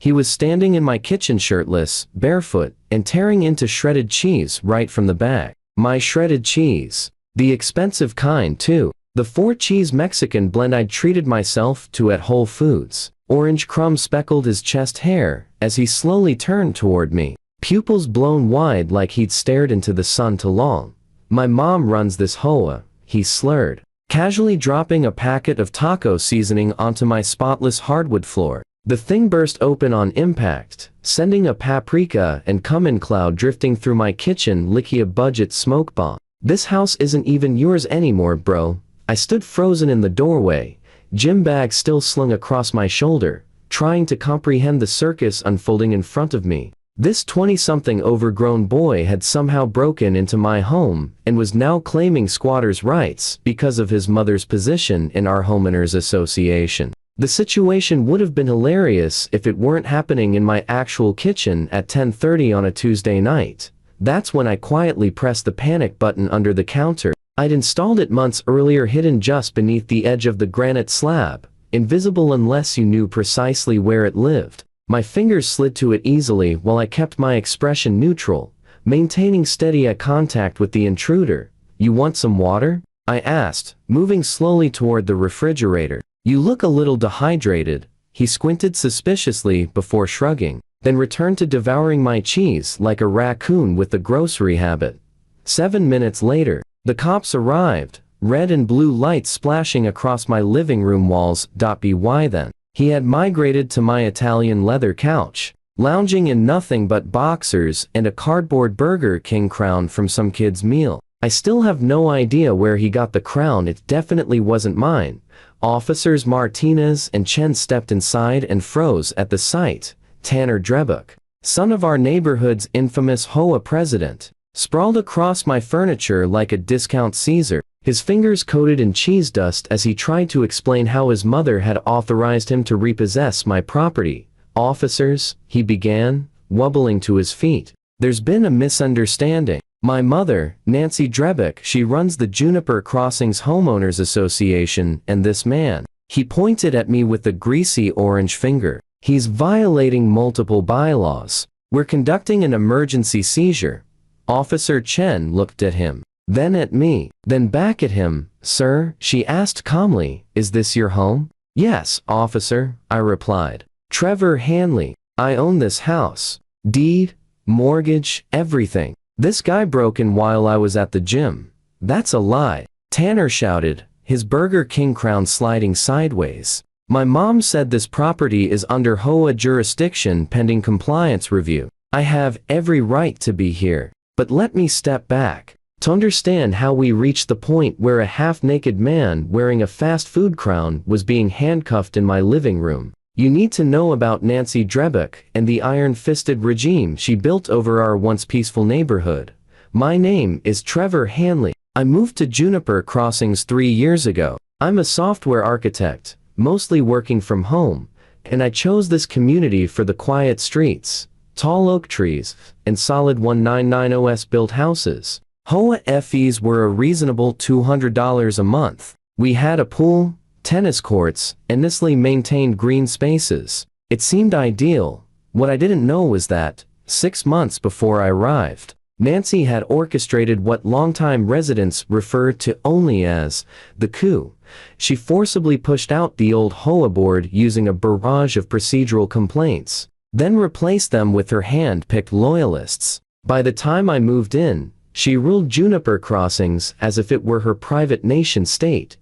He was standing in my kitchen shirtless, barefoot, and tearing into shredded cheese right from the bag. My shredded cheese. The expensive kind, too. The 4-cheese Mexican blend I'd treated myself to at Whole Foods. Orange crumbs speckled his chest hair as he slowly turned toward me, pupils blown wide like he'd stared into the sun too long. My mom runs this HOA, he slurred, casually dropping a packet of taco seasoning onto my spotless hardwood floor. The thing burst open on impact, sending a paprika and cumin cloud drifting through my kitchen like a budget smoke bomb. This house isn't even yours anymore, bro. I stood frozen in the doorway, gym bag still slung across my shoulder, trying to comprehend the circus unfolding in front of me. This 20-something overgrown boy had somehow broken into my home and was now claiming squatters' rights because of his mother's position in our Homeowners Association. The situation would have been hilarious if it weren't happening in my actual kitchen at 10:30 on a Tuesday night. That's when I quietly pressed the panic button under the counter. I'd installed it months earlier, hidden just beneath the edge of the granite slab, invisible unless you knew precisely where it lived. My fingers slid to it easily while I kept my expression neutral, maintaining steady eye contact with the intruder. "You want some water?" I asked, moving slowly toward the refrigerator. "You look a little dehydrated." He squinted suspiciously before shrugging, then returned to devouring my cheese like a raccoon with a grocery habit. 7 minutes later, the cops arrived, red and blue lights splashing across my living room walls. By then, he had migrated to my Italian leather couch, lounging in nothing but boxers and a cardboard Burger King crown from some kid's meal. I still have no idea where he got the crown. It definitely wasn't mine. Officers Martinez and Chen stepped inside and froze at the sight. Tanner Drebuk, son of our neighborhood's infamous HOA president, sprawled across my furniture like a discount Caesar, his fingers coated in cheese dust as he tried to explain how his mother had authorized him to repossess my property. "Officers," he began, wobbling to his feet. "There's been a misunderstanding. My mother, Nancy Drebuk, she runs the Juniper Crossings Homeowners Association, and this man," he pointed at me with a greasy orange finger, "he's violating multiple bylaws. We're conducting an emergency seizure." Officer Chen looked at him, then at me, then back at him. "Sir," she asked calmly, "is this your home?" "Yes, officer," I replied. "Trevor Hanley. I own this house. Deed, mortgage, everything. This guy broke in while I was at the gym." "That's a lie," Tanner shouted, his Burger King crown sliding sideways. "My mom said this property is under HOA jurisdiction pending compliance review. I have every right to be here. But let me step back to understand how we reached the point where a half-naked man wearing a fast food crown was being handcuffed in my living room. You need to know about Nancy Drebuk and the iron-fisted regime she built over our once peaceful neighborhood. My name is Trevor Hanley. I moved to Juniper Crossings 3 years ago. I'm a software architect, mostly working from home, and I chose this community for the quiet streets, tall oak trees, and solid 1990s built houses. HOA fees were a reasonable $200 a month. We had a pool, tennis courts, and nicely maintained green spaces. It seemed ideal. What I didn't know was that, 6 months before I arrived, Nancy had orchestrated what longtime residents refer to only as the coup. She forcibly pushed out the old HOA board using a barrage of procedural complaints, then replaced them with her hand-picked loyalists. By the time I moved in, she ruled Juniper Crossings as if it were her private nation-state.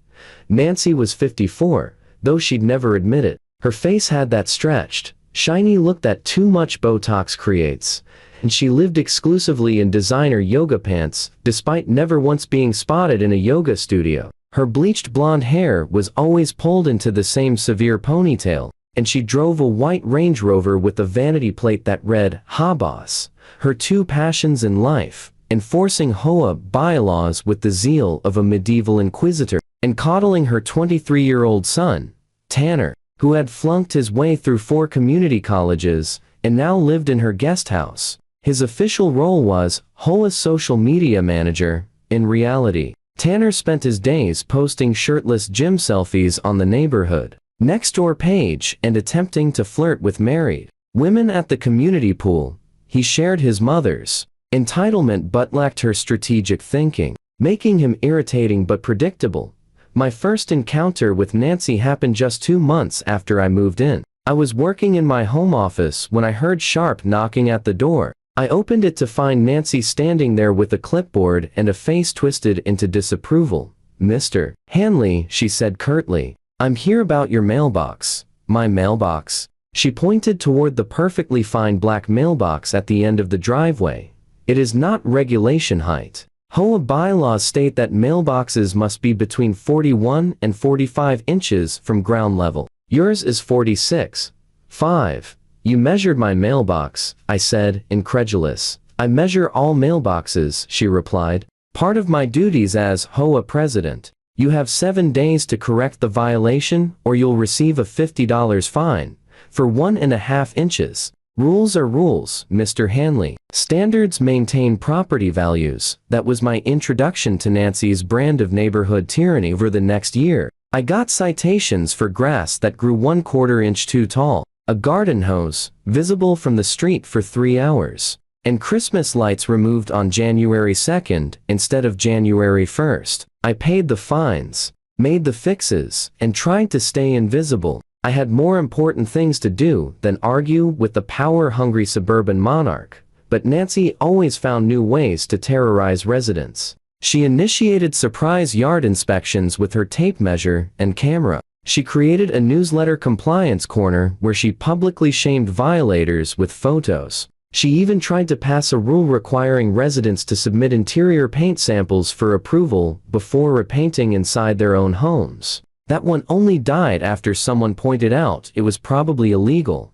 Nancy was 54, though she'd never admit it. Her face had that stretched, shiny look that too much Botox creates, and she lived exclusively in designer yoga pants, despite never once being spotted in a yoga studio. Her bleached blonde hair was always pulled into the same severe ponytail, and she drove a white Range Rover with a vanity plate that read, "Ha Boss." Her two passions in life: enforcing HOA bylaws with the zeal of a medieval inquisitor, and coddling her 23-year-old son, Tanner, who had flunked his way through 4 community colleges, and now lived in her guest house. His official role was HOA social media manager. In reality, Tanner spent his days posting shirtless gym selfies on the neighborhood Nextdoor page and attempting to flirt with married Women at the community pool. He shared his mother's entitlement but lacked her strategic thinking, making him irritating but predictable. My first encounter with Nancy happened just 2 months after I moved in. I was working in my home office when I heard sharp knocking at the door. I opened it to find Nancy standing there with a clipboard and a face twisted into disapproval. "Mr. Hanley," she said curtly, "I'm here about your mailbox." "My mailbox?" She pointed toward the perfectly fine black mailbox at the end of the driveway. "It is not regulation height. HOA bylaws state that mailboxes must be between 41 and 45 inches from ground level. Yours is 46.5. "You measured my mailbox," I said, incredulous. "I measure all mailboxes," she replied. "Part of my duties as HOA president. You have 7 days to correct the violation or you'll receive a $50 fine for 1.5 inches. Rules are rules, Mr. Hanley. Standards maintain property values." That was my introduction to Nancy's brand of neighborhood tyranny. Over the next year, I got citations for grass that grew 1/4 inch too tall, a garden hose visible from the street for 3 hours, and Christmas lights removed on January 2nd instead of January 1st. I paid the fines, made the fixes, and tried to stay invisible. I had more important things to do than argue with the power-hungry suburban monarch, but Nancy always found new ways to terrorize residents. She initiated surprise yard inspections with her tape measure and camera. She created a newsletter compliance corner where she publicly shamed violators with photos. She even tried to pass a rule requiring residents to submit interior paint samples for approval before repainting inside their own homes. That one only died after someone pointed out it was probably illegal.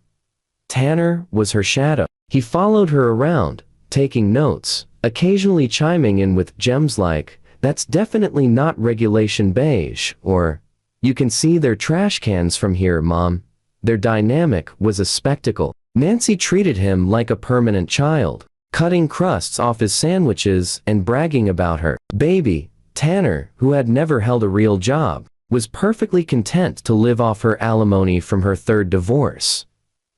Tanner was her shadow. He followed her around, taking notes, occasionally chiming in with gems like, "That's definitely not regulation beige," or, "You can see their trash cans from here, Mom." Their dynamic was a spectacle. Nancy treated him like a permanent child, cutting crusts off his sandwiches and bragging about her baby. Tanner, who had never held a real job, was perfectly content to live off her alimony from her 3rd divorce.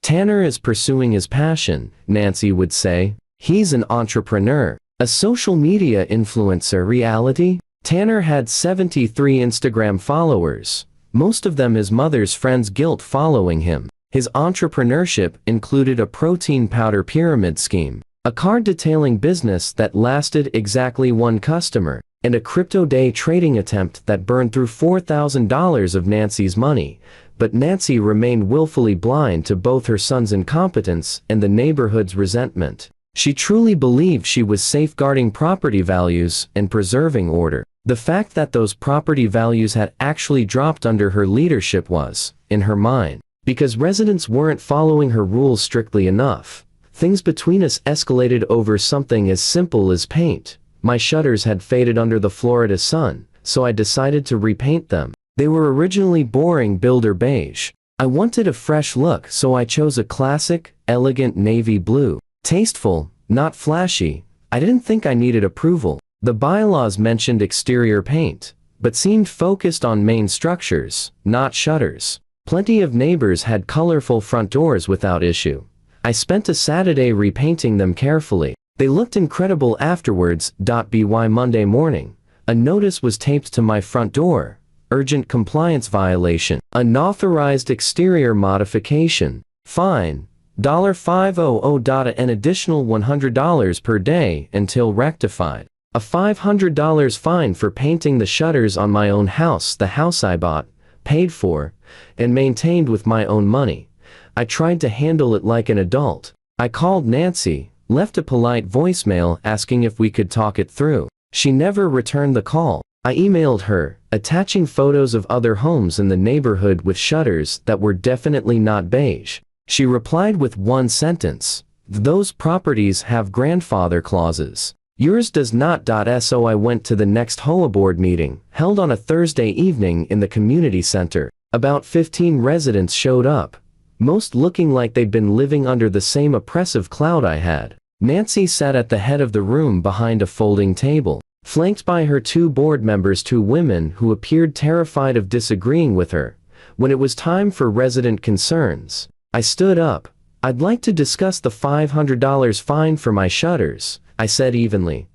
"Tanner is pursuing his passion," Nancy would say. "He's an entrepreneur, a social media influencer." Reality? Tanner had 73 Instagram followers, most of them his mother's friends guilt following him. His entrepreneurship included a protein powder pyramid scheme, a car detailing business that lasted exactly 1 customer, and a crypto day trading attempt that burned through $4,000 of Nancy's money. But Nancy remained willfully blind to both her son's incompetence and the neighborhood's resentment. She truly believed she was safeguarding property values and preserving order. The fact that those property values had actually dropped under her leadership was, in her mind, because residents weren't following her rules strictly enough. Things between us escalated over something as simple as paint. My shutters had faded under the Florida sun, so I decided to repaint them. They were originally boring builder beige. I wanted a fresh look, so I chose a classic, elegant navy blue. Tasteful, not flashy. I didn't think I needed approval. The bylaws mentioned exterior paint, but seemed focused on main structures, not shutters. Plenty of neighbors had colorful front doors without issue. I spent a Saturday repainting them carefully. They looked incredible afterwards. By Monday morning, a notice was taped to my front door. Urgent compliance violation. Unauthorized exterior modification. Fine. $500. An additional $100 per day until rectified. A $500 fine for painting the shutters on my own house, the house I bought, paid for, and maintained with my own money. I tried to handle it like an adult. I called Nancy, left a polite voicemail asking if we could talk it through. She never returned the call. I emailed her, attaching photos of other homes in the neighborhood with shutters that were definitely not beige. She replied with one sentence: "Those properties have grandfather clauses. Yours does not." So I went to the next HOA board meeting, held on a Thursday evening in the community center. About 15 residents showed up, most looking like they'd been living under the same oppressive cloud I had. Nancy sat at the head of the room behind a folding table, flanked by her 2 board members, 2 women who appeared terrified of disagreeing with her. When it was time for resident concerns, I stood up, I'd like to discuss the $500 fine for my shutters, I said evenly.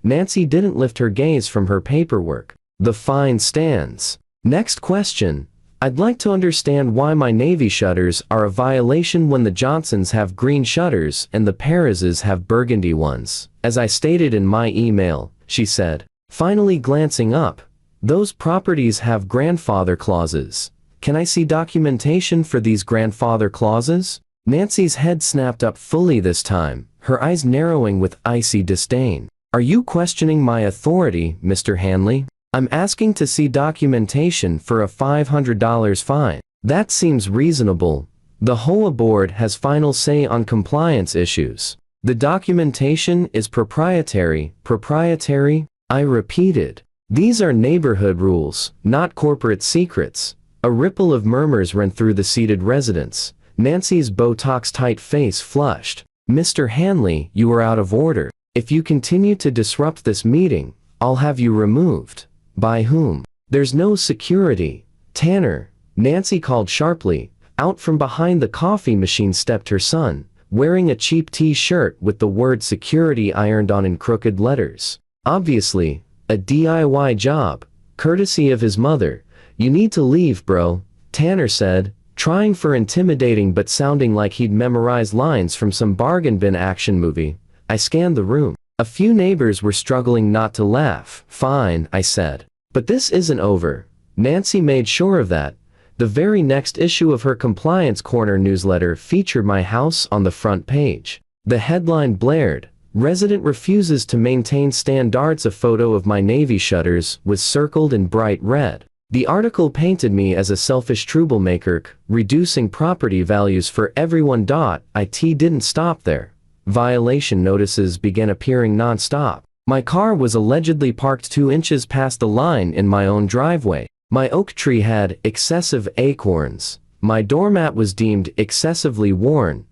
Nancy didn't lift her gaze from her paperwork. The fine stands. Next question. I'd like to understand why my navy shutters are a violation when the Johnsons have green shutters and the Perez's have burgundy ones. As I stated in my email, she said, finally glancing up. Those properties have grandfather clauses. Can I see documentation for these grandfather clauses? Nancy's head snapped up fully this time, her eyes narrowing with icy disdain. Are you questioning my authority, Mr. Hanley? I'm asking to see documentation for a $500 fine. That seems reasonable. The HOA board has final say on compliance issues. The documentation is proprietary. Proprietary? I repeated. These are neighborhood rules, not corporate secrets. A ripple of murmurs ran through the seated residents. Nancy's Botox-tight face flushed. Mr. Hanley, you are out of order. If you continue to disrupt this meeting, I'll have you removed. By whom? There's no security. Tanner, Nancy called sharply. Out from behind the coffee machine stepped her son, wearing a cheap t-shirt with the word security ironed on in crooked letters. Obviously, a DIY job, courtesy of his mother. You need to leave, bro, Tanner said, trying for intimidating but sounding like he'd memorized lines from some bargain bin action movie. I scanned the room. A few neighbors were struggling not to laugh. Fine, I said. But this isn't over. Nancy made sure of that. The very next issue of her Compliance Corner newsletter featured my house on the front page. The headline blared, "Resident refuses to maintain standards." A photo of my navy shutters was circled in bright red. The article painted me as a selfish troublemaker, reducing property values for everyone. It didn't stop there. Violation notices began appearing non-stop. My car was allegedly parked 2 inches past the line in my own driveway. My oak tree had excessive acorns. My doormat was deemed excessively worn.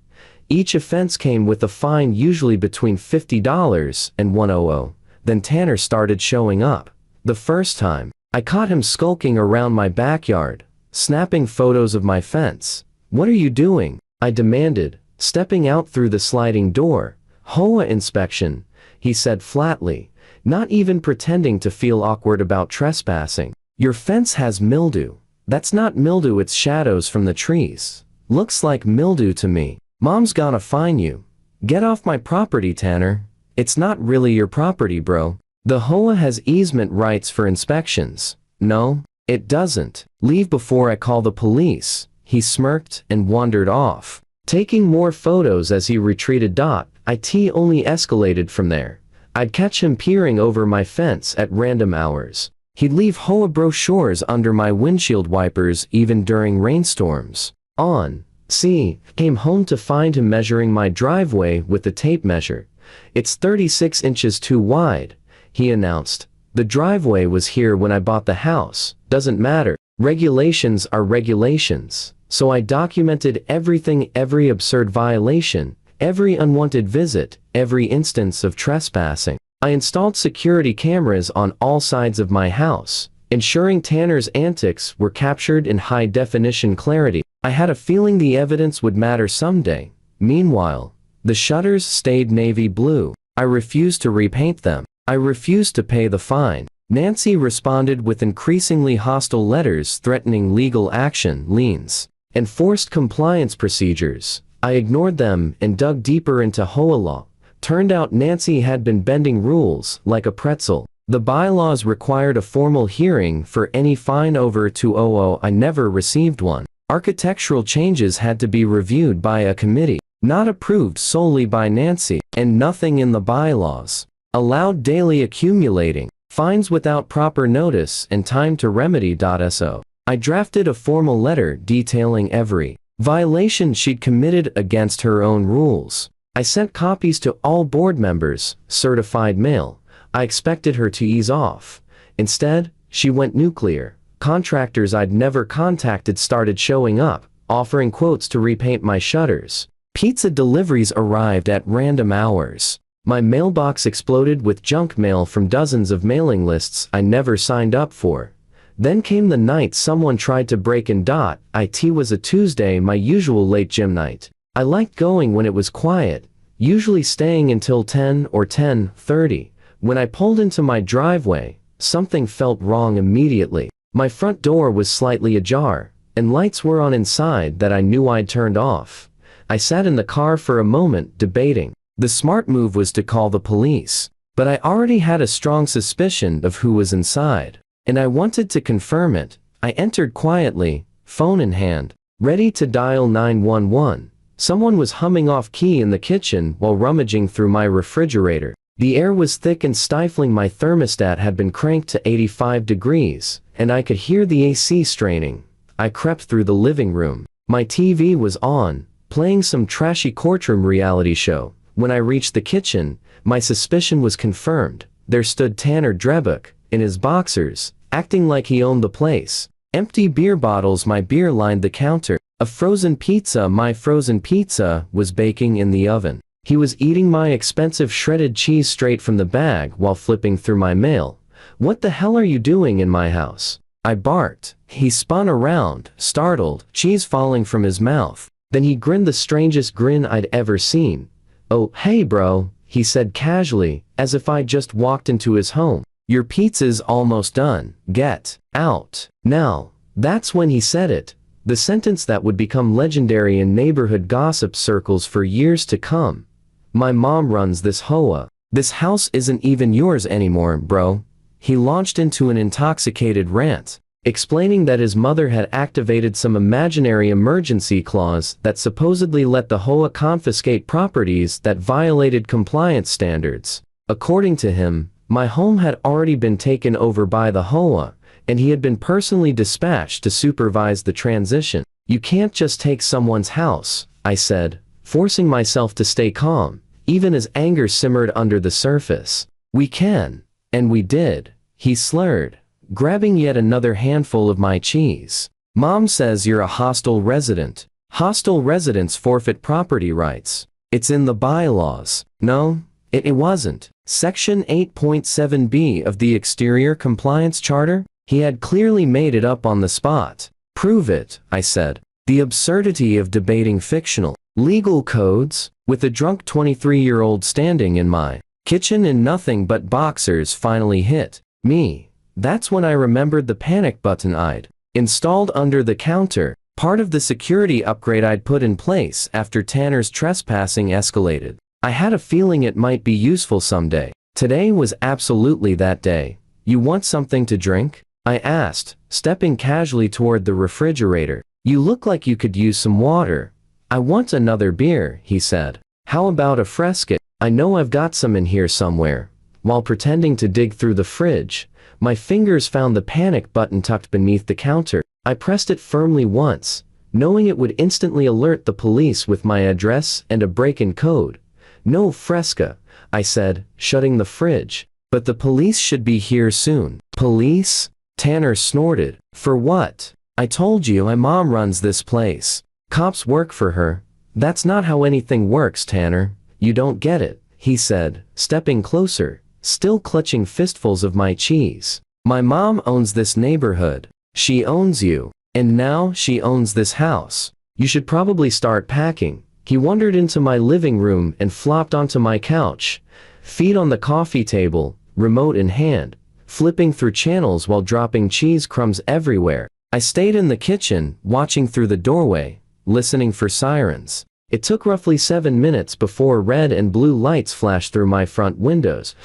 Each offense came with a fine usually between $50 and $100. Then Tanner started showing up. The first time, I caught him skulking around my backyard, snapping photos of my fence. "What are you doing?" I demanded, stepping out through the sliding door. "HOA inspection," he said flatly, not even pretending to feel awkward about trespassing. "Your fence has mildew." "That's not mildew, it's shadows from the trees." "Looks like mildew to me." "Mom's gonna fine you." "Get off my property, Tanner." "It's not really your property, bro. The HOA has easement rights for inspections." "No, it doesn't." "Leave before I call the police." He smirked and wandered off, taking more photos as he retreated. It only escalated from there. I'd catch him peering over my fence at random hours. He'd leave HOA brochures under my windshield wipers even during rainstorms. Came home to find him measuring my driveway with the tape measure. "It's 36 inches too wide," he announced. "The driveway was here when I bought the house. Doesn't matter. Regulations are regulations." So I documented everything, every absurd violation, every unwanted visit, every instance of trespassing. I installed security cameras on all sides of my house, ensuring Tanner's antics were captured in high-definition clarity. I had a feeling the evidence would matter someday. Meanwhile, the shutters stayed navy blue. I refused to repaint them. I refused to pay the fine. Nancy responded with increasingly hostile letters threatening legal action, liens, and forced compliance procedures. I ignored them and dug deeper into HOA law. Turned out Nancy had been bending rules like a pretzel. The bylaws required a formal hearing for any fine over $200. I never received one. Architectural changes had to be reviewed by a committee, not approved solely by Nancy, and nothing in the bylaws allowed daily accumulating fines without proper notice and time to remedy. So I drafted a formal letter detailing every violation she'd committed against her own rules. I sent copies to all board members, certified mail. I expected her to ease off. Instead, she went nuclear. Contractors I'd never contacted started showing up, offering quotes to repaint my shutters. Pizza deliveries arrived at random hours. My mailbox exploded with junk mail from dozens of mailing lists I never signed up for. Then came the night someone tried to break in. It was a Tuesday, my usual late gym night. I liked going when it was quiet, usually staying until 10 or 10:30. When I pulled into my driveway, something felt wrong immediately. My front door was slightly ajar, and lights were on inside that I knew I'd turned off. I sat in the car for a moment, debating. The smart move was to call the police, but I already had a strong suspicion of who was inside, and I wanted to confirm it. I entered quietly, phone in hand, ready to dial 911. Someone was humming off-key in the kitchen while rummaging through my refrigerator. The air was thick and stifling. My thermostat had been cranked to 85 degrees, and I could hear the AC straining. I crept through the living room. My TV was on, playing some trashy courtroom reality show. When I reached the kitchen, my suspicion was confirmed. There stood Tanner Drebuck, in his boxers, acting like he owned the place. Empty beer bottles. My beer lined the counter. A frozen pizza. My frozen pizza was baking in the oven. He was eating my expensive shredded cheese straight from the bag while flipping through my mail. "What the hell are you doing in my house?" I barked. He spun around, startled, cheese falling from his mouth. Then he grinned the strangest grin I'd ever seen. "Oh, hey bro," he said casually, as if I'd just walked into his home. "Your pizza's almost done. Get out now." That's when he said it. The sentence that would become legendary in neighborhood gossip circles for years to come. "My mom runs this HOA. This house isn't even yours anymore, bro." He launched into an intoxicated rant, explaining that his mother had activated some imaginary emergency clause that supposedly let the HOA confiscate properties that violated compliance standards. According to him, my home had already been taken over by the HOA, and he had been personally dispatched to supervise the transition. "You can't just take someone's house," I said, forcing myself to stay calm, even as anger simmered under the surface. "We can. And we did," he slurred, grabbing yet another handful of my cheese. "Mom says you're a hostile resident. Hostile residents forfeit property rights. It's in the bylaws." No, it wasn't. Section 8.7b of the Exterior Compliance Charter? He had clearly made it up on the spot. "Prove it," I said. The absurdity of debating fictional legal codes, with a drunk 23-year-old standing in my kitchen in nothing but boxers, finally hit me. That's when I remembered the panic button I'd installed under the counter, part of the security upgrade I'd put in place after Tanner's trespassing escalated. I had a feeling it might be useful someday. Today was absolutely that day. "You want something to drink?" I asked, stepping casually toward the refrigerator. "You look like you could use some water." "I want another beer," he said. "How about a Fresca? I know I've got some in here somewhere." While pretending to dig through the fridge, my fingers found the panic button tucked beneath the counter. I pressed it firmly once, knowing it would instantly alert the police with my address and a break-in code. "No Fresca," I said, shutting the fridge. "But the police should be here soon." "Police?" Tanner snorted. "For what? I told you my mom runs this place. Cops work for her." "That's not how anything works, Tanner. You don't get it," he said, stepping closer, still clutching fistfuls of my cheese. "My mom owns this neighborhood. She owns you. And now she owns this house. You should probably start packing." He wandered into my living room and flopped onto my couch, feet on the coffee table, remote in hand, flipping through channels while dropping cheese crumbs everywhere. I stayed in the kitchen, watching through the doorway, listening for sirens. It took roughly 7 minutes before red and blue lights flashed through my front windows.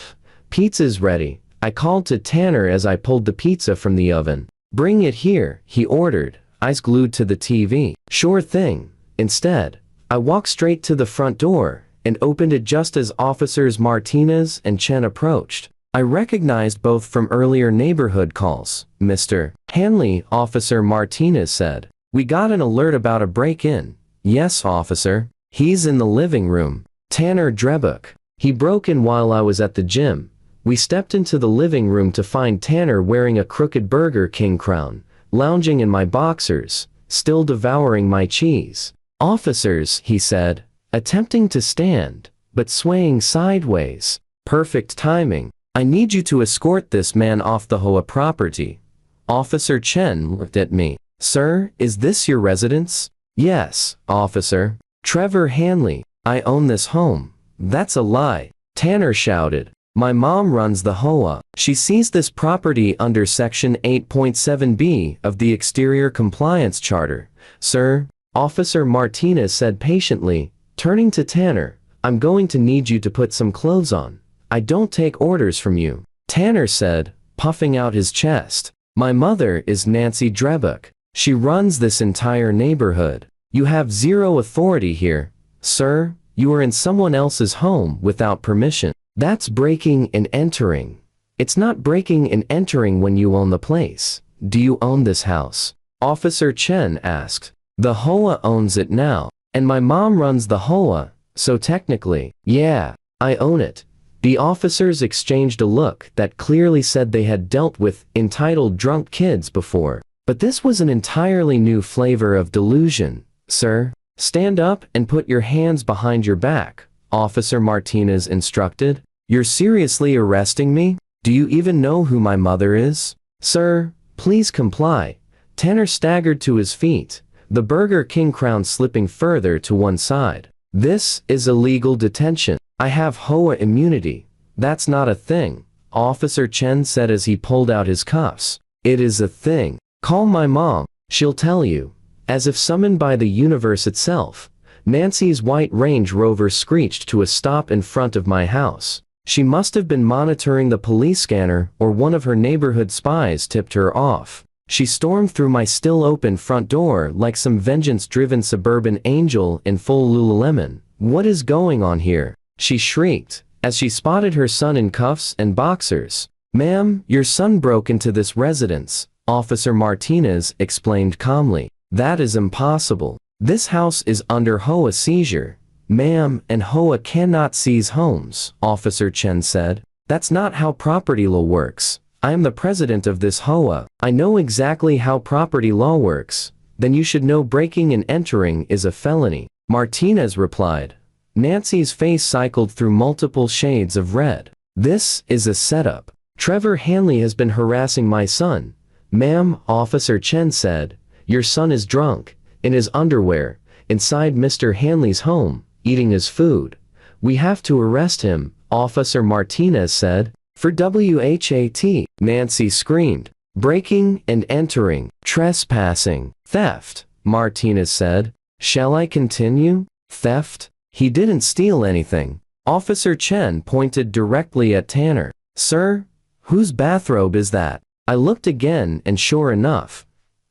"Pizza's ready," I called to Tanner as I pulled the pizza from the oven. "Bring it here," he ordered, eyes glued to the TV. "Sure thing." Instead, I walked straight to the front door and opened it just as Officers Martinez and Chen approached. I recognized both from earlier neighborhood calls. "Mr. Hanley," Officer Martinez said. "We got an alert about a break-in." "Yes, officer. He's in the living room." Tanner Drebuck. He broke in while I was at the gym. We stepped into the living room to find Tanner wearing a crooked Burger King crown, lounging in my boxers, still devouring my cheese. "Officers," he said, attempting to stand, but swaying sideways. "Perfect timing. I need you to escort this man off the HOA property." Officer Chen looked at me. "Sir, is this your residence?" "Yes, officer." Trevor Hanley, I own this home. That's a lie, Tanner shouted. My mom runs the HOA. She sees this property under Section 8.7b of the Exterior Compliance Charter. Sir, Officer Martinez said patiently, turning to Tanner, I'm going to need you to put some clothes on. I don't take orders from you. Tanner said, puffing out his chest. My mother is Nancy Drebuck. She runs this entire neighborhood. You have zero authority here. Sir, you are in someone else's home without permission. That's breaking and entering. It's not breaking and entering when you own the place. Do you own this house? Officer Chen asked. The HOA owns it now, and my mom runs the HOA, so technically, yeah, I own it. The officers exchanged a look that clearly said they had dealt with entitled drunk kids before. But this was an entirely new flavor of delusion. Sir, stand up and put your hands behind your back, Officer Martinez instructed. You're seriously arresting me? Do you even know who my mother is? Sir, please comply. Tanner staggered to his feet, the Burger King crown slipping further to one side. This is illegal detention. I have HOA immunity. That's not a thing, Officer Chen said as he pulled out his cuffs. It is a thing. Call my mom. She'll tell you. As if summoned by the universe itself, Nancy's white Range Rover screeched to a stop in front of my house. She must have been monitoring the police scanner, or one of her neighborhood spies tipped her off. She stormed through my still open front door like some vengeance-driven suburban angel in full Lululemon. What is going on here? She shrieked, as she spotted her son in cuffs and boxers. Ma'am, your son broke into this residence, Officer Martinez explained calmly. That is impossible. This house is under HOA seizure. Ma'am, and HOA cannot seize homes, Officer Chen said. That's not how property law works. I am the president of this HOA. I know exactly how property law works. Then you should know breaking and entering is a felony, Martinez replied. Nancy's face cycled through multiple shades of red. This is a setup. Trevor Hanley has been harassing my son. Ma'am, Officer Chen said. Your son is drunk, in his underwear, inside Mr. Hanley's home, eating his food. We have to arrest him, Officer Martinez said. For WHAT, Nancy screamed. Breaking and entering, trespassing, theft, Martinez said. Shall I continue? Theft? He didn't steal anything. Officer Chen pointed directly at Tanner. Sir, whose bathrobe is that? I looked again and sure enough,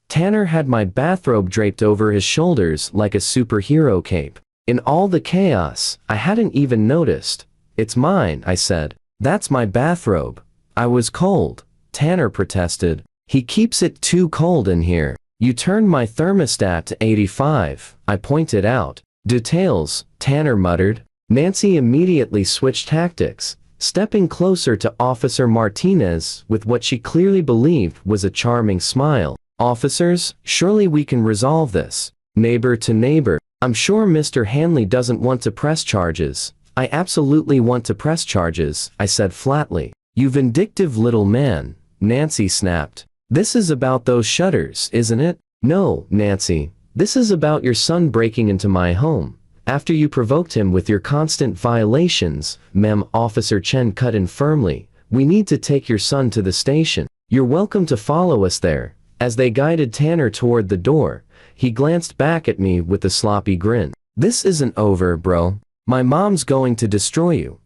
Tanner had my bathrobe draped over his shoulders like a superhero cape. In all the chaos, I hadn't even noticed. It's mine, I said. That's my bathrobe. I was cold, Tanner protested. He keeps it too cold in here. You turned my thermostat to 85, I pointed out. Details, Tanner muttered. Nancy immediately switched tactics, stepping closer to Officer Martinez with what she clearly believed was a charming smile. Officers, surely we can resolve this. Neighbor to neighbor. I'm sure Mr. Hanley doesn't want to press charges. I absolutely want to press charges, I said flatly. You vindictive little man, Nancy snapped. This is about those shutters, isn't it? No, Nancy. This is about your son breaking into my home. After you provoked him with your constant violations, ma'am, Officer Chen cut in firmly. We need to take your son to the station. You're welcome to follow us there. As they guided Tanner toward the door, he glanced back at me with a sloppy grin. This isn't over, bro. My mom's going to destroy you.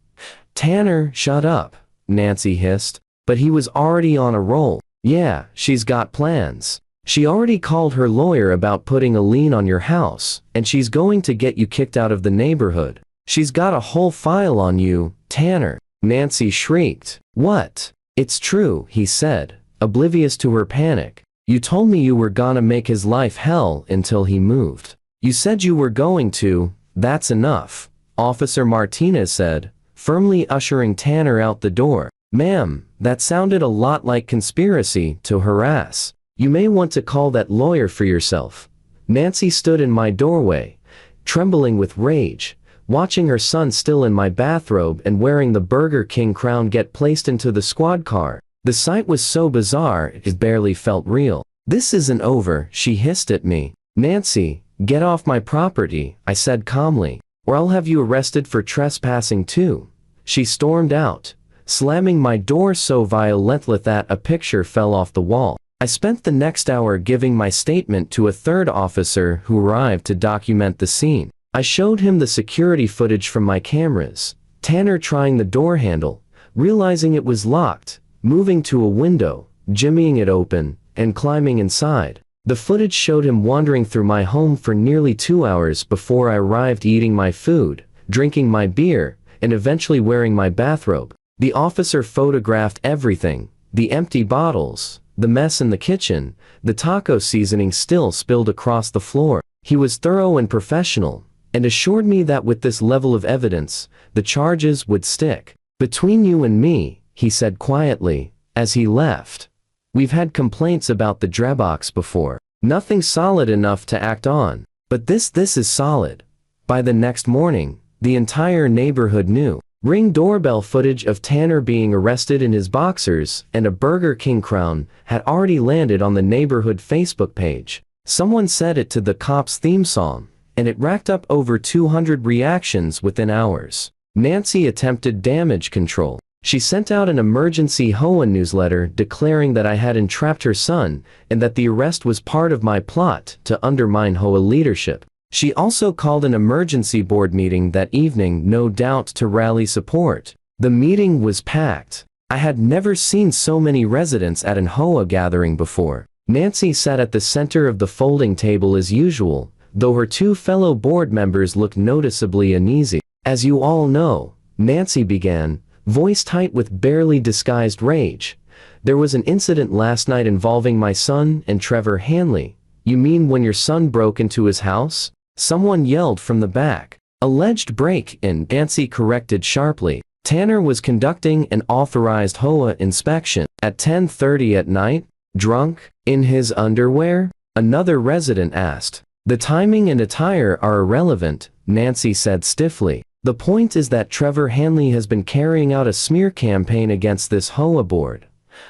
Tanner, shut up, Nancy hissed. But he was already on a roll. Yeah, she's got plans. She already called her lawyer about putting a lien on your house, and she's going to get you kicked out of the neighborhood. She's got a whole file on you, Tanner. Nancy shrieked. What? It's true, he said, oblivious to her panic. You told me you were gonna make his life hell until he moved. You said you were going to. That's enough, Officer Martinez said, firmly ushering Tanner out the door. Ma'am, that sounded a lot like conspiracy to harass. You may want to call that lawyer for yourself. Nancy stood in my doorway, trembling with rage, watching her son still in my bathrobe and wearing the Burger King crown get placed into the squad car. The sight was so bizarre it barely felt real. This isn't over, she hissed at me. Nancy, "Get off my property," I said calmly, "or I'll have you arrested for trespassing too." She stormed out, slamming my door so violently that a picture fell off the wall. I spent the next hour giving my statement to a third officer who arrived to document the scene. I showed him the security footage from my cameras, Tanner trying the door handle, realizing it was locked, moving to a window, jimmying it open, and climbing inside. The footage showed him wandering through my home for nearly 2 hours before I arrived, eating my food, drinking my beer, and eventually wearing my bathrobe. The officer photographed everything: the empty bottles, the mess in the kitchen, the taco seasoning still spilled across the floor. He was thorough and professional, and assured me that with this level of evidence, the charges would stick. "Between you and me," he said quietly, as he left, "we've had complaints about the Drebox before. Nothing solid enough to act on. But this is solid." By the next morning, the entire neighborhood knew. Ring doorbell footage of Tanner being arrested in his boxers and a Burger King crown had already landed on the neighborhood Facebook page. Someone set it to the cops' theme song, and it racked up over 200 reactions within hours. Nancy attempted damage control. She sent out an emergency HOA newsletter declaring that I had entrapped her son and that the arrest was part of my plot to undermine HOA leadership. She also called an emergency board meeting that evening, no doubt to rally support. The meeting was packed. I had never seen so many residents at an HOA gathering before. Nancy sat at the center of the folding table as usual, though her two fellow board members looked noticeably uneasy. "As you all know," Nancy began, voice tight with barely disguised rage, "there was an incident last night involving my son and Trevor Hanley." "You mean when your son broke into his house?" someone yelled from the back. "Alleged break-in," Nancy corrected sharply. "Tanner was conducting an authorized HOA inspection at 10:30 at night, drunk, in his underwear?" another resident asked. "The timing and attire are irrelevant," Nancy said stiffly. "The point is that Trevor Hanley has been carrying out a smear campaign against this HOA board."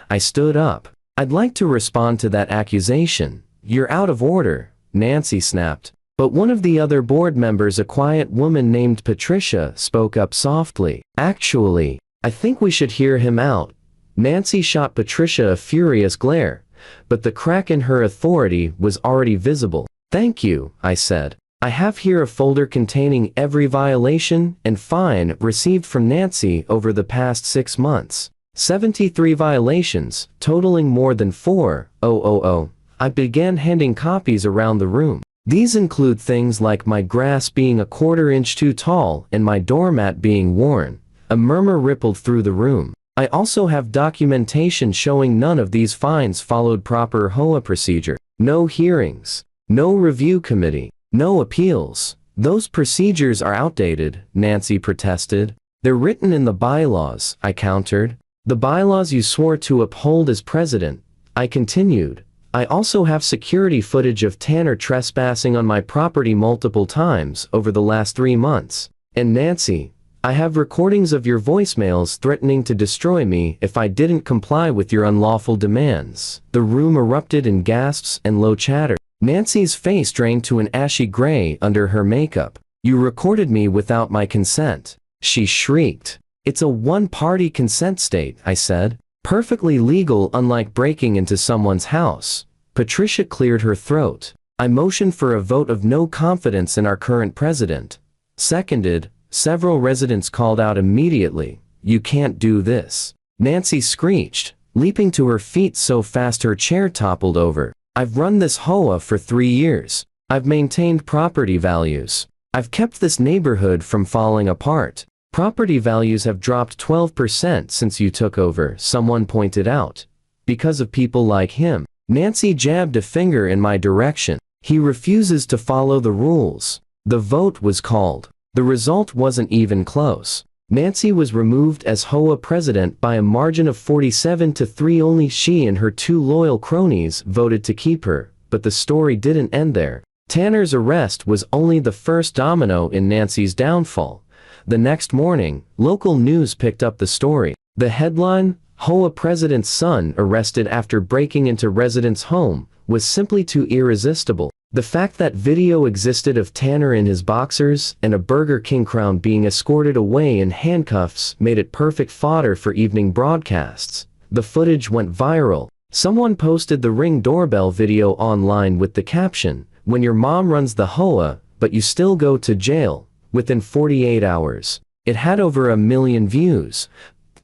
I stood up. "I'd like to respond to that accusation." "You're out of order," Nancy snapped. But one of the other board members, a quiet woman named Patricia, spoke up softly. "Actually, I think we should hear him out." Nancy shot Patricia a furious glare, but the crack in her authority was already visible. "Thank you," I said. "I have here a folder containing every violation and fine received from Nancy over the past 6 months. 73 violations, totaling more than 4,000. I began handing copies around the room. "These include things like my grass being a 1/4 inch too tall and my doormat being worn." A murmur rippled through the room. "I also have documentation showing none of these fines followed proper HOA procedure. No hearings, no review committee, no appeals. Those procedures are outdated," Nancy protested. "They're written in the bylaws," I countered. "The bylaws you swore to uphold as president," I continued. "I also have security footage of Tanner trespassing on my property multiple times over the last 3 months. And Nancy, I have recordings of your voicemails threatening to destroy me if I didn't comply with your unlawful demands." The room erupted in gasps and low chatter. Nancy's face drained to an ashy gray under her makeup. "You recorded me without my consent," she shrieked. "It's a one-party consent state," I said. "Perfectly legal, unlike breaking into someone's house." Patricia cleared her throat. "I motion for a vote of no confidence in our current president." Seconded. Several residents called out immediately. "You can't do this," Nancy screeched, leaping to her feet so fast her chair toppled over. "I've run this HOA for 3 years. I've maintained property values. I've kept this neighborhood from falling apart. Property values have dropped 12% since you took over," someone pointed out. "Because of people like him." Nancy jabbed a finger in my direction. "He refuses to follow the rules." The vote was called. The result wasn't even close. Nancy was removed as HOA president by a margin of 47-3. Only she and her 2 loyal cronies voted to keep her, but the story didn't end there. Tanner's arrest was only the first domino in Nancy's downfall. The next morning, local news picked up the story. The headline, "HOA President's Son Arrested After Breaking into Resident's Home," was simply too irresistible. The fact that video existed of Tanner in his boxers and a Burger King crown being escorted away in handcuffs made it perfect fodder for evening broadcasts. The footage went viral. Someone posted the Ring doorbell video online with the caption, "When your mom runs the HOA, but you still go to jail," within 48 hours. It had over 1 million views.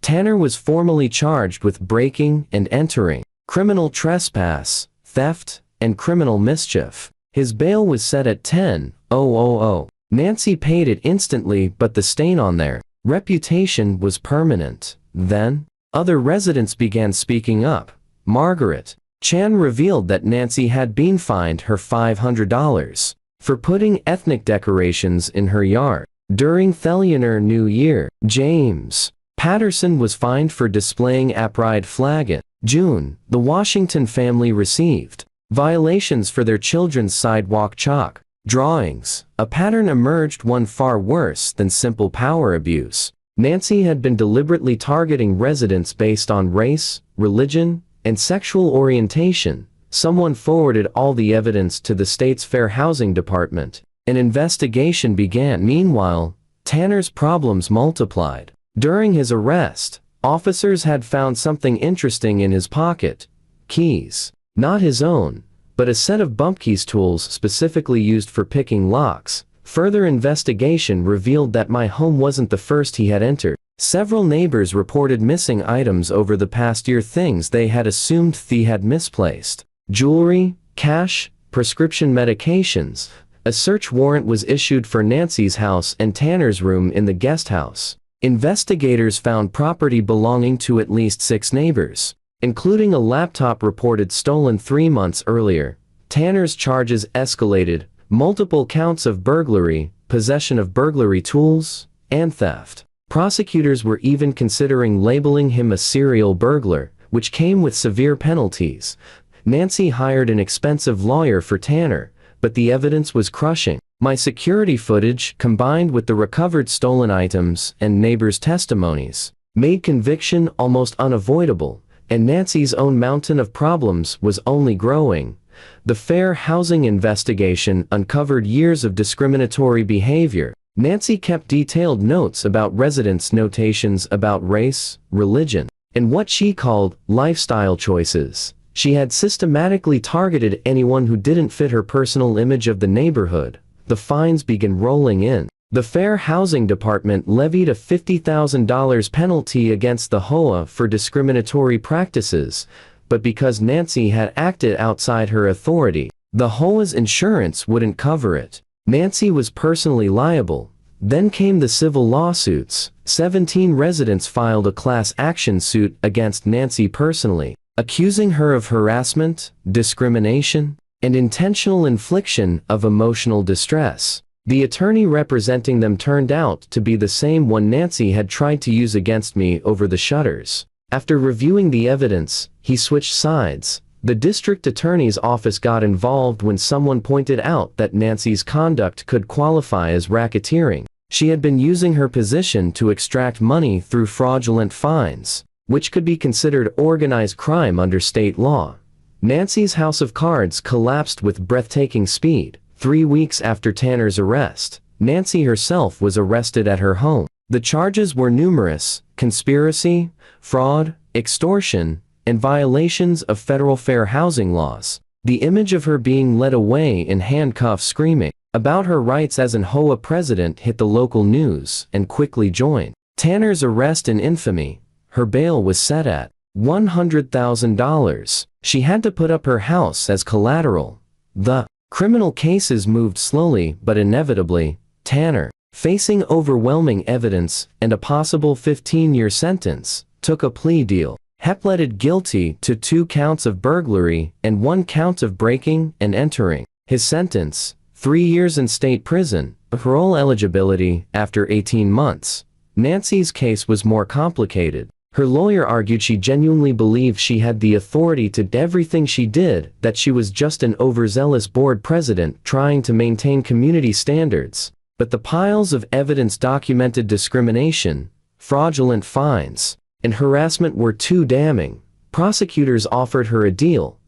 Tanner was formally charged with breaking and entering, criminal trespass, theft, and criminal mischief. His bail was set at $10,000. Nancy paid it instantly, but the stain on their reputation was permanent. Then, other residents began speaking up. Margaret Chan revealed that Nancy had been fined her $500 for putting ethnic decorations in her yard. During Lunar New Year, James Patterson was fined for displaying a pride flag in June. The Washington family received violations for their children's sidewalk chalk drawings. A pattern emerged, one far worse than simple power abuse. Nancy had been deliberately targeting residents based on race, religion, and sexual orientation. Someone forwarded all the evidence to the state's Fair Housing Department. An investigation began. Meanwhile, Tanner's problems multiplied. During his arrest, officers had found something interesting in his pocket: keys. Not his own, but a set of bump keys, tools specifically used for picking locks. Further investigation revealed that my home wasn't the first he had entered. Several neighbors reported missing items over the past year, things they had assumed he had misplaced. Jewelry, cash, prescription medications. A search warrant was issued for Nancy's house and Tanner's room in the guest house. Investigators found property belonging to at least 6 neighbors, including a laptop reported stolen 3 months earlier. Tanner's charges escalated: multiple counts of burglary, possession of burglary tools, and theft. Prosecutors were even considering labeling him a serial burglar, which came with severe penalties. Nancy hired an expensive lawyer for Tanner, but the evidence was crushing. My security footage, combined with the recovered stolen items and neighbors' testimonies, made conviction almost unavoidable, and Nancy's own mountain of problems was only growing. The Fair Housing investigation uncovered years of discriminatory behavior. Nancy kept detailed notes about residents' notations about race, religion, and what she called lifestyle choices. She had systematically targeted anyone who didn't fit her personal image of the neighborhood. The fines began rolling in. The Fair Housing Department levied a $50,000 penalty against the HOA for discriminatory practices, but because Nancy had acted outside her authority, the HOA's insurance wouldn't cover it. Nancy was personally liable. Then came the civil lawsuits. 17 residents filed a class action suit against Nancy personally, accusing her of harassment, discrimination, and intentional infliction of emotional distress. The attorney representing them turned out to be the same one Nancy had tried to use against me over the shutters. After reviewing the evidence, he switched sides. The district attorney's office got involved when someone pointed out that Nancy's conduct could qualify as racketeering. She had been using her position to extract money through fraudulent fines, which could be considered organized crime under state law. Nancy's house of cards collapsed with breathtaking speed. 3 weeks after Tanner's arrest, Nancy herself was arrested at her home. The charges were numerous: conspiracy, fraud, extortion, and violations of federal fair housing laws. The image of her being led away in handcuffs screaming about her rights as an HOA president hit the local news and quickly joined Tanner's arrest in infamy. Her bail was set at $100,000. She had to put up her house as collateral. The criminal cases moved slowly but inevitably. Tanner, facing overwhelming evidence and a possible 15-year sentence, took a plea deal. He pleaded guilty to 2 counts of burglary and 1 count of breaking and entering. His sentence: 3 years in state prison, parole eligibility after 18 months. Nancy's case was more complicated. Her lawyer argued she genuinely believed she had the authority to do everything she did, that she was just an overzealous board president trying to maintain community standards. But the piles of evidence documented discrimination, fraudulent fines, and harassment were too damning. Prosecutors offered her a deal: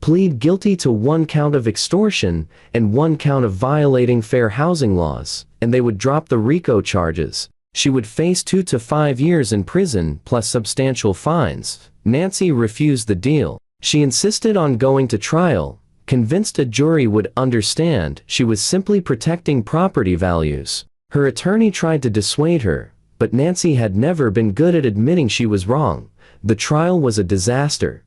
plead guilty to 1 count of extortion and 1 count of violating fair housing laws, and they would drop the RICO charges. She would face 2 to 5 years in prison plus substantial fines. Nancy refused the deal. She insisted on going to trial, convinced a jury would understand she was simply protecting property values. Her attorney tried to dissuade her, but Nancy had never been good at admitting she was wrong. The trial was a disaster.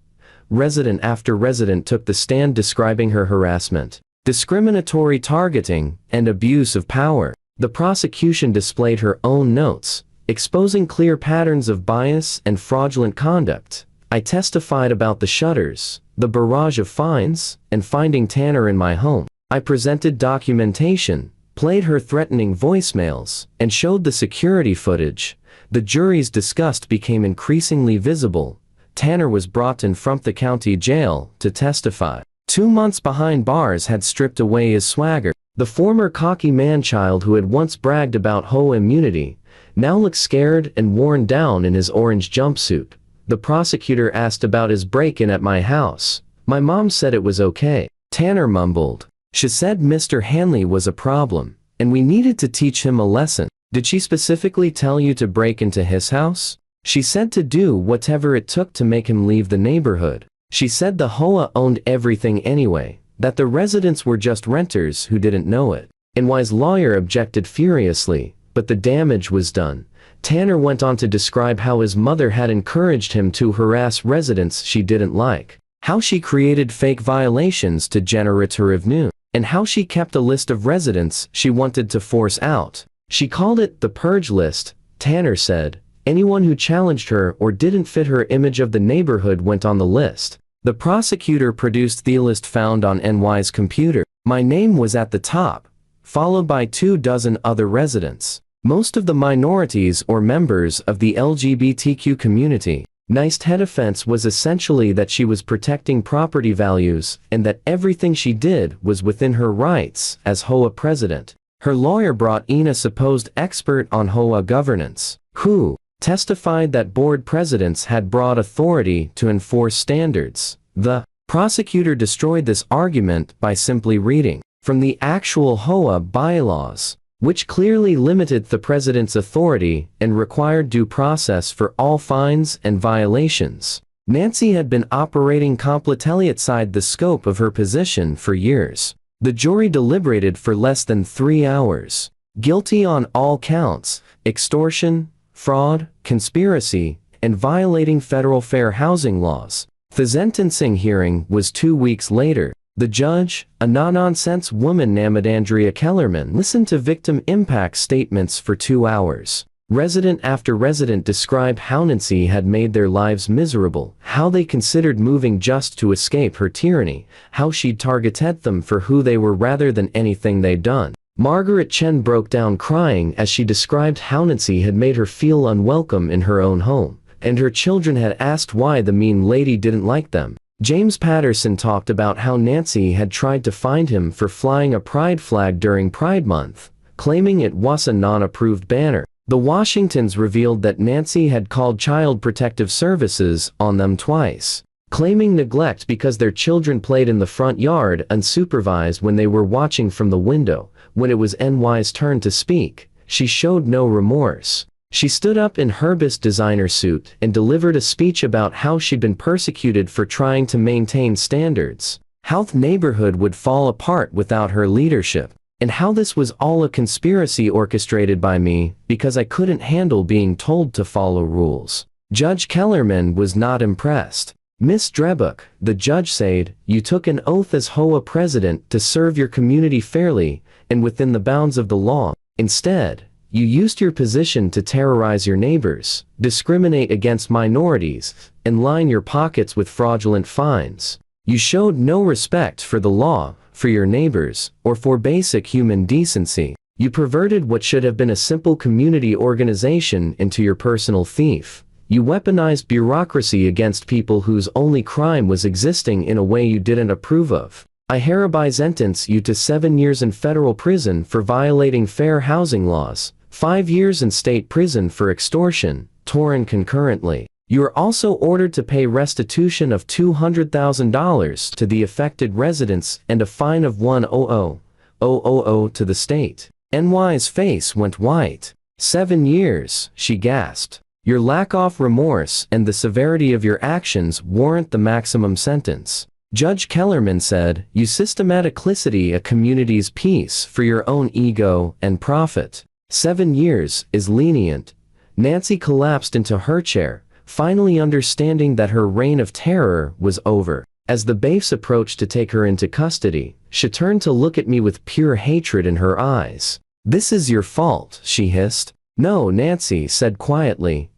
Resident after resident took the stand describing her harassment, discriminatory targeting, and abuse of power. The prosecution displayed her own notes, exposing clear patterns of bias and fraudulent conduct. I testified about the shutters, the barrage of fines, and finding Tanner in my home. I presented documentation, played her threatening voicemails, and showed the security footage. The jury's disgust became increasingly visible. Tanner was brought in from the county jail to testify. 2 months behind bars had stripped away his swagger. The former cocky man-child who had once bragged about HOA immunity now looked scared and worn down in his orange jumpsuit. The prosecutor asked about his break-in at my house. My mom said it was okay. Tanner mumbled. She said Mr. Hanley was a problem, and we needed to teach him a lesson. Did she specifically tell you to break into his house? She said to do whatever it took to make him leave the neighborhood. She said the HOA owned everything anyway, that the residents were just renters who didn't know it. NY's lawyer objected furiously, but the damage was done. Tanner went on to describe how his mother had encouraged him to harass residents she didn't like, how she created fake violations to generate revenue, and how she kept a list of residents she wanted to force out. She called it the purge list. Tanner said, anyone who challenged her or didn't fit her image of the neighborhood went on the list. The prosecutor produced the list found on NY's computer. My name was at the top, followed by 24 other residents, most of the minorities or members of the LGBTQ community. NY's head offense was essentially that she was protecting property values and that everything she did was within her rights as HOA president. Her lawyer brought in a supposed expert on HOA governance, who testified that board presidents had broad authority to enforce standards. The prosecutor destroyed this argument by simply reading from the actual HOA bylaws, which clearly limited the president's authority and required due process for all fines and violations. Nancy had been operating completely outside the scope of her position for years. The jury deliberated for less than 3 hours. Guilty on all counts: extortion, fraud, conspiracy, and violating federal fair housing laws. The sentencing hearing was 2 weeks later. The judge, a no-nonsense woman named Andrea Kellerman, listened to victim impact statements for 2 hours. Resident after resident described how Nancy had made their lives miserable, how they considered moving just to escape her tyranny, how she'd targeted them for who they were rather than anything they'd done. Margaret Chen broke down crying as she described how Nancy had made her feel unwelcome in her own home, and her children had asked why the mean lady didn't like them. James Patterson talked about how Nancy had tried to find him for flying a pride flag during Pride Month, claiming it was a non-approved banner. The Washingtons revealed that Nancy had called Child Protective Services on them twice, claiming neglect because their children played in the front yard unsupervised when they were watching from the window. When it was NY's turn to speak, she showed no remorse. She stood up in her best designer suit and delivered a speech about how she'd been persecuted for trying to maintain standards, how the neighborhood would fall apart without her leadership, and how this was all a conspiracy orchestrated by me because I couldn't handle being told to follow rules. Judge Kellerman was not impressed. Miss Drebuk, the judge said, you took an oath as HOA president to serve your community fairly and within the bounds of the law. Instead, you used your position to terrorize your neighbors, discriminate against minorities, and line your pockets with fraudulent fines. You showed no respect for the law, for your neighbors, or for basic human decency. You perverted what should have been a simple community organization into your personal thief. You weaponized bureaucracy against people whose only crime was existing in a way you didn't approve of. I hereby sentence you to 7 years in federal prison for violating fair housing laws, 5 years in state prison for extortion, torn concurrently. You are also ordered to pay restitution of $200,000 to the affected residents and a fine of $100,000 to the state. NY's face went white. 7 years, she gasped. Your lack of remorse and the severity of your actions warrant the maximum sentence. Judge Kellerman said, you systematically a community's peace for your own ego and profit. 7 years is lenient. Nancy collapsed into her chair, finally understanding that her reign of terror was over. As the bailiffs approached to take her into custody, she turned to look at me with pure hatred in her eyes. This is your fault, she hissed. No, Nancy said quietly.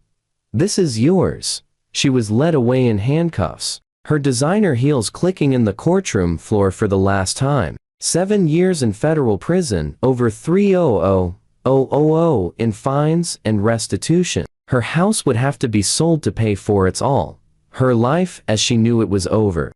This is yours. She was led away in handcuffs, her designer heels clicking in the courtroom floor for the last time. 7 years in federal prison, over $300,000 in fines and restitution. Her house would have to be sold to pay for its all. Her life, as she knew it, was over.